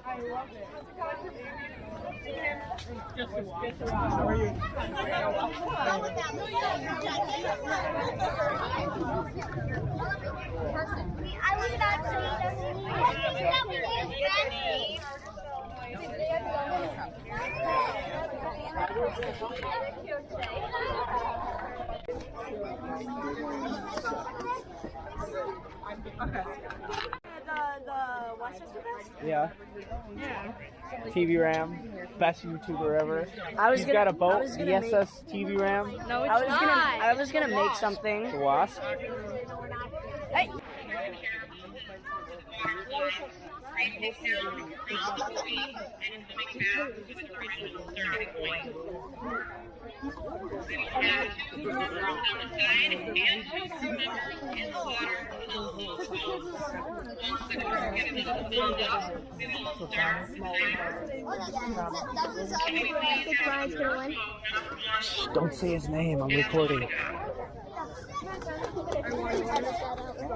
How are you? I was actually the Westchester Fest? Yeah. TV Ram, best YouTuber ever. He's gonna- got a I boat, was the gonna SS TV Ram. No, it's I was gonna make something. The Wasp. Hey. Don't say his name, I'm recording.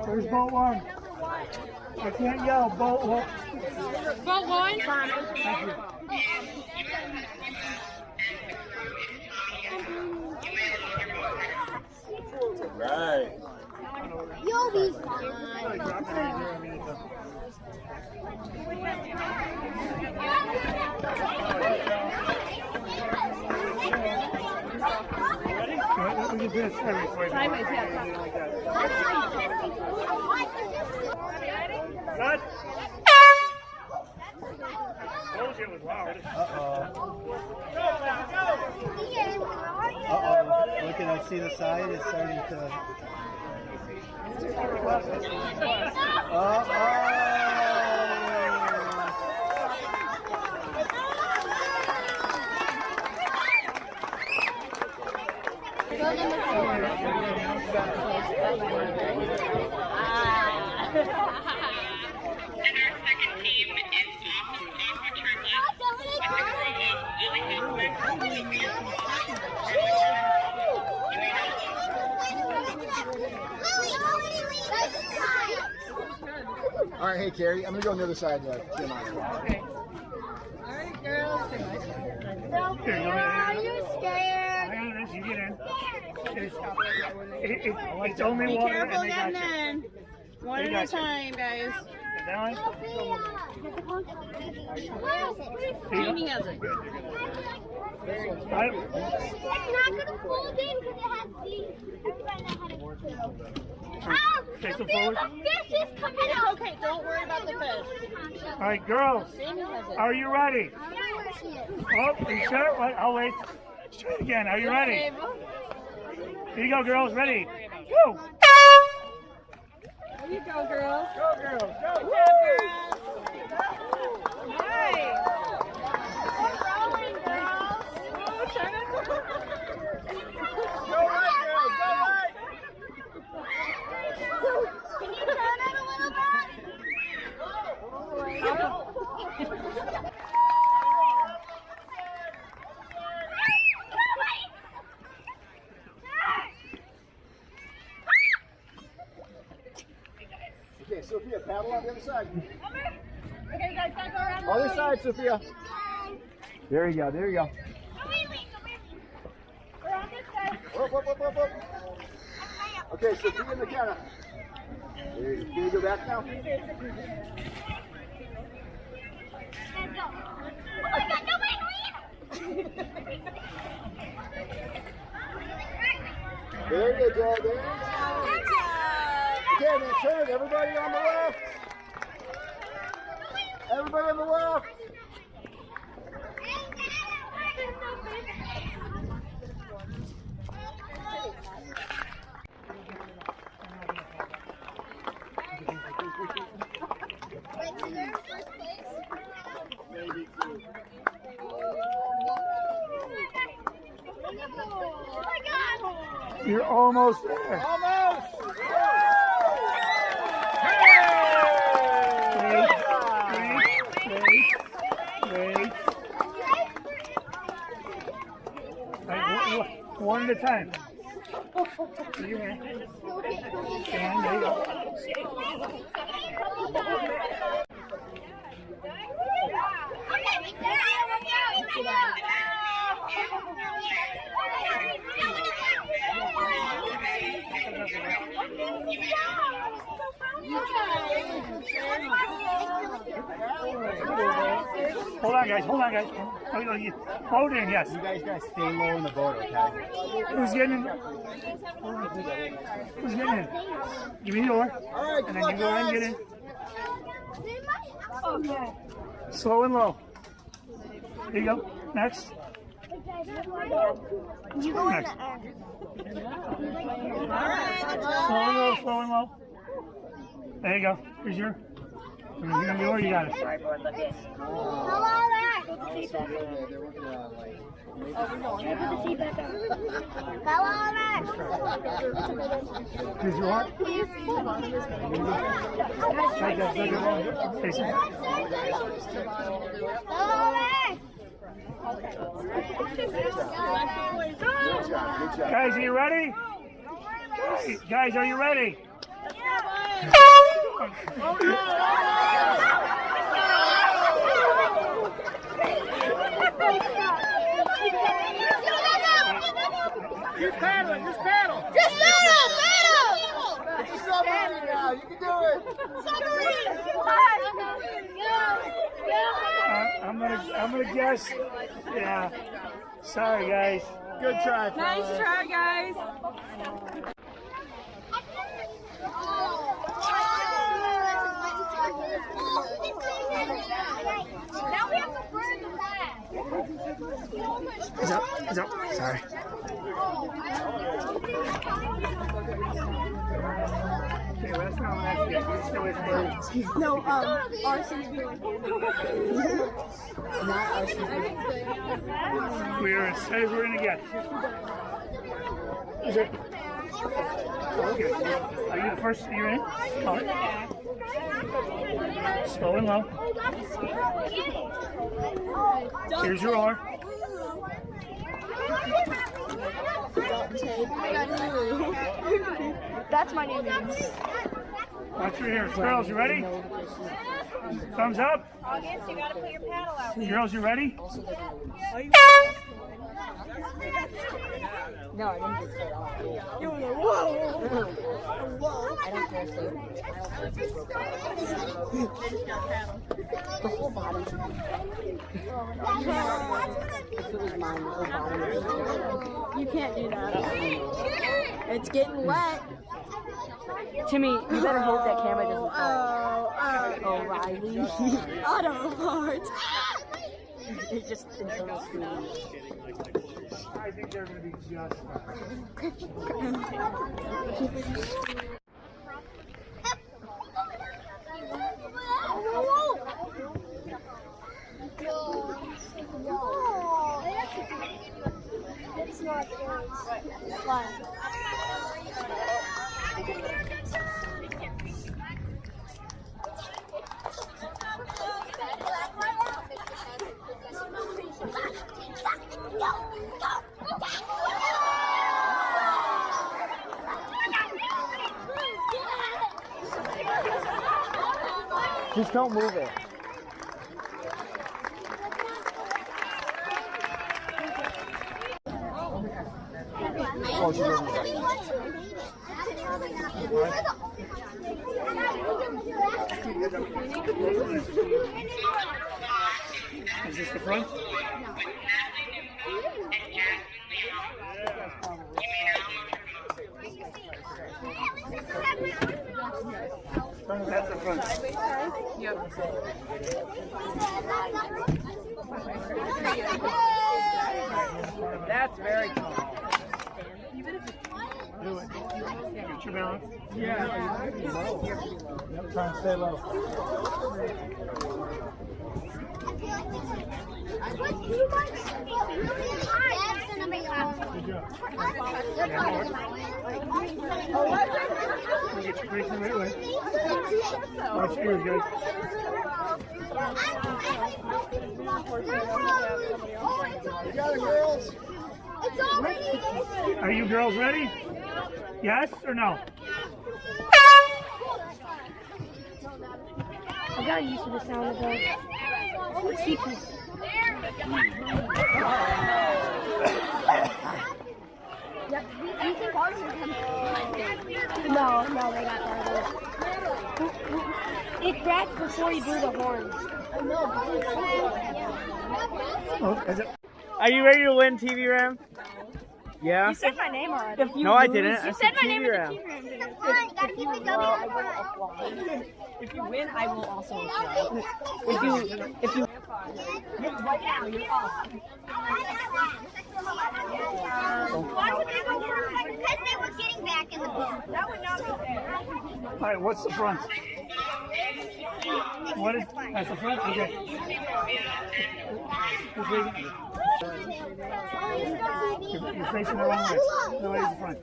There's boat one. I can't yell, boat one. Boat one? Thank you. Right. You'll be fine. We can do it sideways. Good? Told you it was loud. Uh-oh. Look at I see the side. It's starting to... All right, hey Carrie, I'm gonna go on the other side. Okay. All right, girls. Are you scared? I got this, you get in. It's only water and they got you. One at a time, guys. Get down. Jamie has it. It's not gonna fold in because it has sleeves. Everybody knows how to fold it. Ow! Take them The forward. fish is coming out. Okay, don't worry about the fish. All right, girls, Jamie has it. are you ready? Oh, are you sure? What? I'll wait. Let's try it again. Are you ready? Here you go, girls. Ready? Go! There you go, girls. Go, girls. Go! Good job, girls. Nice. Go right, girls. Go right. Can you turn it a little bit? Okay, Sophia, paddle on the other side. Okay, guys, gotta go around. Other side, Sophia. There you go, there you go. We're on this side. Whoop. Okay, Sophia in the camera. There you go. Can you go back now? Let's go. Oh my God, nobody leave! There you go, there you go. Okay, now turn. Everybody on the left. Everybody on the left. Maybe two. Oh my God! You're almost there. Almost. Wait. One at a time. You win. Stand, there you go. Hold on, guys. Hold on, guys. Boat in, yes. You guys gotta stay low in the boat, okay? Who's getting in? Who's getting in? Give me the oar. All right, And good then you luck, go ahead and guys. get in. Slow and low. There you go. Next. You go in Next. the air. Slow and low, slow and low. There you go. Here's your. You're gonna be where you got it. Come on back. Come on back. Here's your heart. Like that. Face it. Come on back. Good job. Guys, are you ready? Guys, are you ready? Keep paddling, just paddle. Just paddle, paddle. It's a submarine now, you can do it. I'm gonna guess. Yeah. Sorry, guys. Good try, fellas. Nice try, guys. Now we have to burn the flag. It's up. Sorry. Okay, well, that's not what I did. It's still with birds. No, Arson's doing. Not Arson's doing. We're as safe as we're gonna get. Is it? Okay. Are you the first? Are you in? Call it. Slow and low. Here's your oar. That's my name. Watch your ears. Girls, you ready? Thumbs up. August, you gotta put your paddle out. Girls, you ready? No, I didn't just get off. You were like, whoa! Whoa! I don't care, so. The whole bottom. If it was mine, the whole bottom. You can't do that. It's getting wet. Timmy, you better hope that camera doesn't fall. Oh, Riley. Auto parts. It's just internal screen. I think they're going to be just It's not good. Fine. Just don't move it. Oh, she Is this the front? That's the front. That's very cool. Do it. Get your balance. Yeah. Yep, try and stay low. Good job. Get your face in the right way. Watch your ears, guys. You got it, girls. It's already. Are you girls ready? Yes or no? I got used to the sound of the sea piece. scratch before you blew the horn. Oh, is it? Are you ready to win TV Ram? Yeah? You said my name already. No, I didn't. You I said my TV name in the Ram. TV room. This is the fun. You gotta keep the W in front. If you win, I will also apply. If you right now, you're off. Why would they go first? Because they were getting back in the boat. That would not be fair. All right, what's the front? What is, that's the front? Okay. Who's leading? You're facing the wrong way. No, way is the front.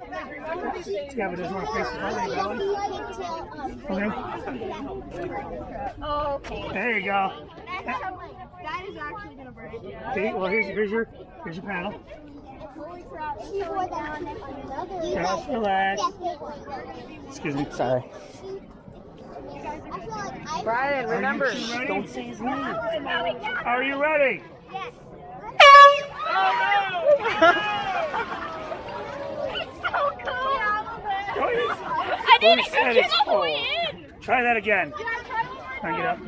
Yeah, but there's one face the front. Okay. Okay. There you go. That is actually gonna break. Okay, well, here's your panel. Just relax. Excuse me. Sorry. Brian, remember, Don't say his name. Are you ready? Yes. It's so cool. I didn't even get all the way in. Try that again. Now get up.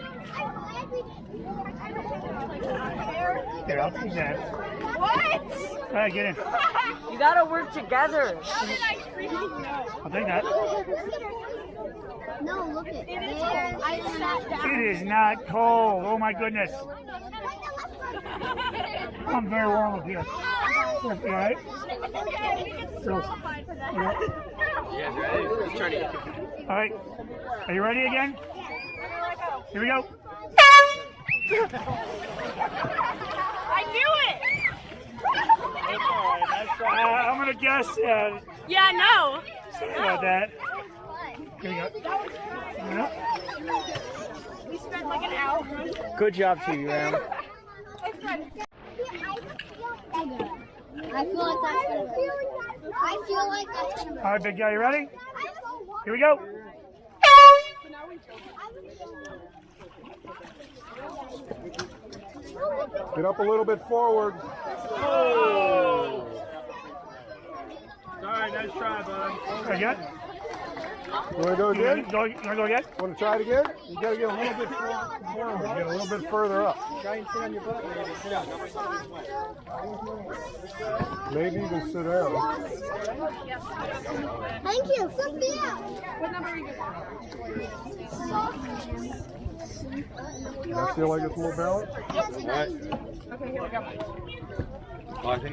Here, I'll take that. What? All right, get in. you gotta work together. I'll take that. No, look at there. I sat down. It is not cold. Oh my goodness. I'm very warm up here. All right? So, all right. Are you ready again? Here we go. I knew it. I'm gonna guess. Yeah, no. Sorry about that. Here we go. We spent like an hour. Good job, TV Ram. I feel like that's gonna All right, big guy, you ready? Here we go. Get up a little bit forward. Oh! Sorry, nice try, bud. Again? You want to go You again? want to go again? Want to try it again? You got to get a little bit forward. Get a little bit further up. Try and sit on your butt. Sit down. Maybe you can sit down. Thank you, Sophia. I feel like it's more balanced.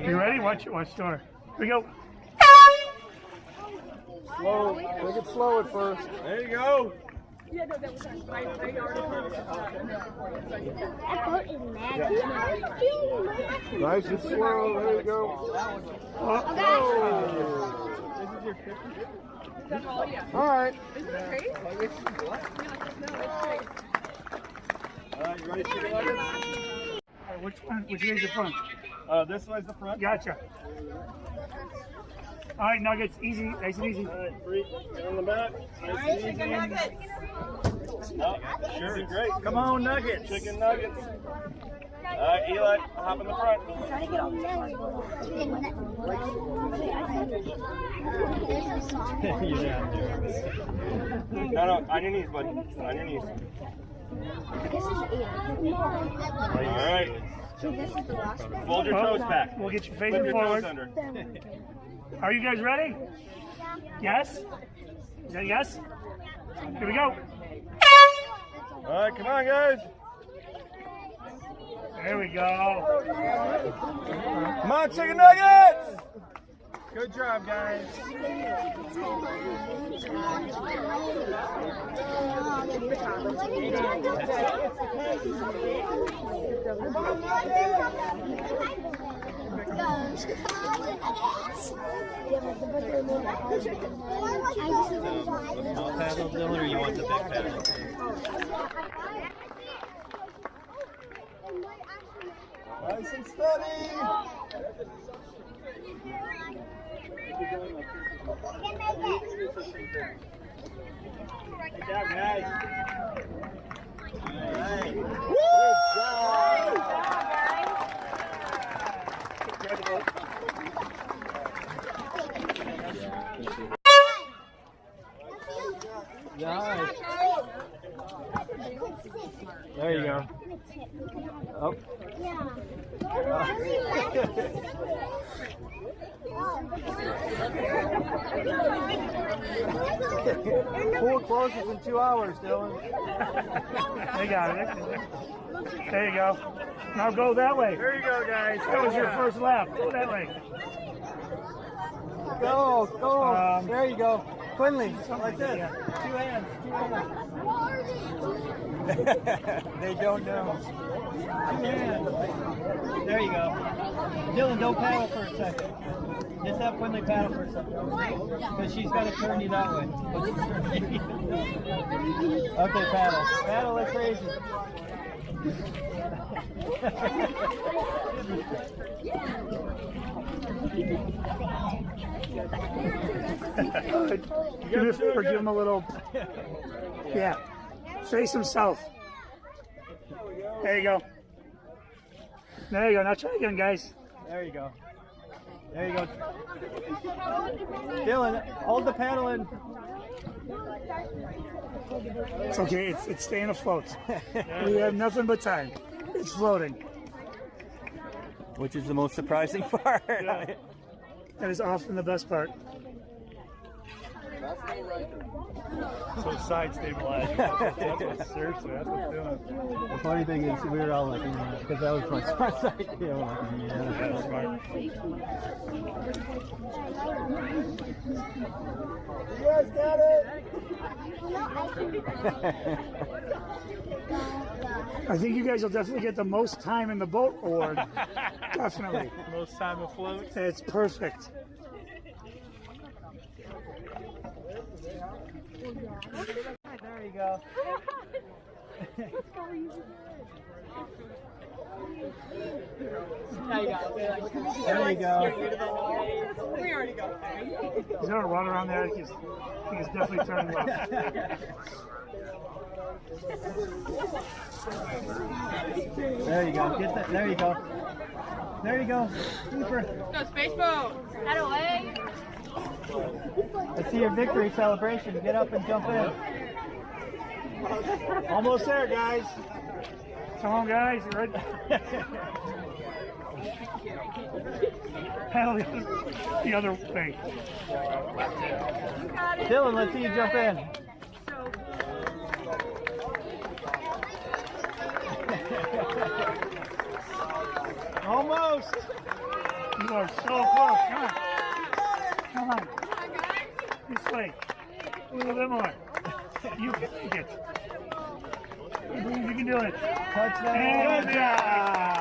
You ready? Watch your. Here we go. Slow. Take it slow at first. There you go. That boat is mad. Nice and slow. There you go. All right. You ready to take it? Which one? Which way is the front? This way's the front. Gotcha. All right, Nuggets, easy, nice and easy. All right, free. Get on the back. Nice and easy. Oh, sure, great. Come on, Nuggets. Chicken nuggets. All right, Eli, hop in the front. No, on your knees, buddy. On your knees. All right. Fold your toes back. We'll get you Flip facing your forward. toes under. Are you guys ready? Yes? Is that yes? Here we go. All right, come on, guys. There we go. Come on, chicken nuggets. Good job, guys. Small paddle, Dylan, or you want the big paddle? Nice and steady. Good job, guys. All right. Good job. Nice. Oh. Yeah. Pool closes in 2 hours, Dylan. They got it. There you go. Now go that way. There you go, guys. That was your first lap. Go that way. Go, go. There you go. Quinley, like this. Yeah. 2 hands, 2 hands. They don't know. 2 hands. There you go. Dylan, don't paddle for a second. Just have Quinley paddle for a second. Because she's got to turn you that way. Okay, paddle. Paddle like crazy. Give him a little. Yeah. Face him south. There you go. There you go. Now try again, guys. There you go. There you go. Dylan, hold the paddle in. It's okay. It's staying afloat. We have nothing but time. It's floating. Which is the most surprising part. That is often the best part. So side stabilizer. That's what, seriously, that's what it's doing. The funny thing is, we were all like, because that was my smart side. Yeah. That's smart. You guys got it? I think you guys will definitely get the most time in the boat award. Definitely. Most time afloat. It's perfect. There you go. There you go. Is there a rudder on there? I think it's definitely turning left. There you go. Get that. There you go. There you go. Super. Go space boat. That away. Let's see your victory celebration. Get up and jump in. Almost there, guys. Come on, guys. You ready? Paddle the other way. Dylan, let's see you jump in. Almost. You are so close. Come on. Come on. This way. A little bit more. You can make it. I believe you can do it. Touchdown. And good job.